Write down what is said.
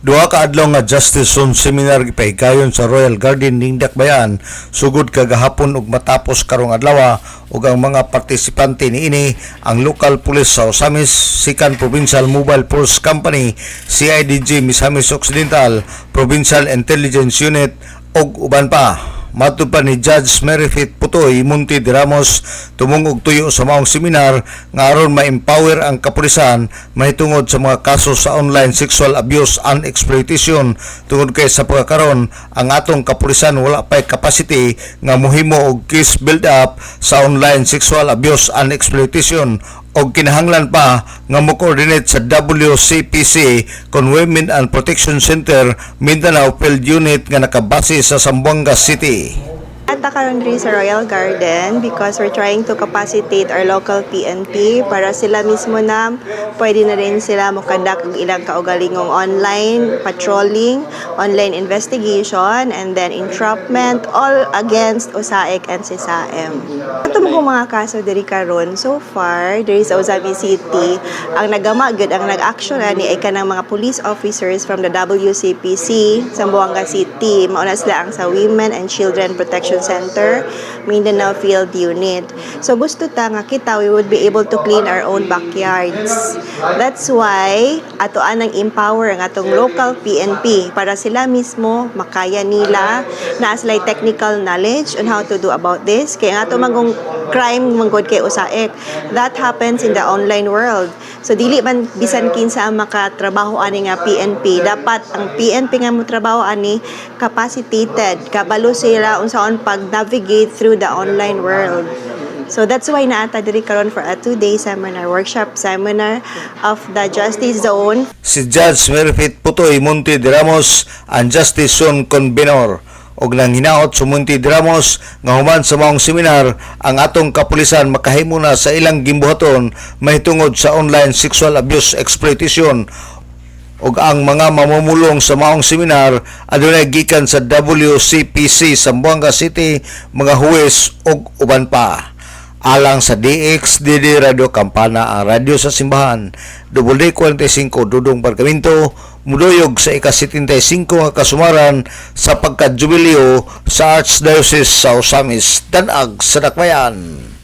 Duha ka adlaw nga Justice Zone Seminar gipahigayon sa Royal Garden ning Dakbayan sugod kagahapon ug matapos karong adlaw ug ang mga partisipante niini ang local police sa Osamis Sikan Provincial Mobile Force Company, CIDG Misamis Occidental, Provincial Intelligence Unit ug uban pa. Matud pa ni Judge Merifit Putoy Munti de Ramos tumong og tuyo sa maong seminar nga aron ma-empower ang kapulisan mahitungod sa mga kaso sa online sexual abuse and exploitation tungod kay sa pagkakaron ang atong kapulisan wala pay capacity nga mohimo og case build up sa online sexual abuse and exploitation og kinahanglan pa nga mo-coordinate sa WCPC kon Women and Protection Center Mindanao Field Unit nga nakabase sa Zamboanga City. Ata karon diri sa Royal Garden because we're trying to capacitate our local PNP para sila mismo na pwede na rin sila mokandak og ilang kaugalingong online patrolling, online investigation, and then entrapment, all against USAIC and SISAM. Ito mga kaso diri karon so far diri sa Osamis City ang nagama gud ang nag-action ani ay kanang mga police officers from the WCPC Zamboanga City, mao na sila ang sa Women and Children Protection Center, Mindanao Field Unit. So gusto ta nga kita we would be able to clean our own backyards. That's why ato anang empower ang atong local PNP para sila mismo makaya nila na sila technical knowledge on how to do about this. Kaya ato magong crime manggod kay USAIC. That happens in the online world. So dili man bisan kinsa ang makatrabaho ani nga PNP, dapat ang PNP nga mo trabaho ani capacitated, kabalo sila unsaon pag-navigate through the online world. So that's why naata diri karon for a 2-day seminar, workshop seminar of the Justice Zone. Si Judge Merifit Putoy Munti de Ramos ang Justice Zone Convenor og nang hinaot sumunti de Ramos nga human sa maong seminar ang atong kapulisan makahimo na sa ilang gimbuhaton mahitungod sa online sexual abuse exploitation ug ang mga mamumulong sa maong seminar adunay gikan sa WCPC Zamboanga City, mga huwes ug uban pa. Alang sa DXDD Radio Kampana, ang radyo sa simbahan, WD45 Dudong Barkamento, muduyog sa ika-75 nga kasumaran sa pagka-jubileo sa Archdiocese sa Osamis, Danag sa Dakbayan.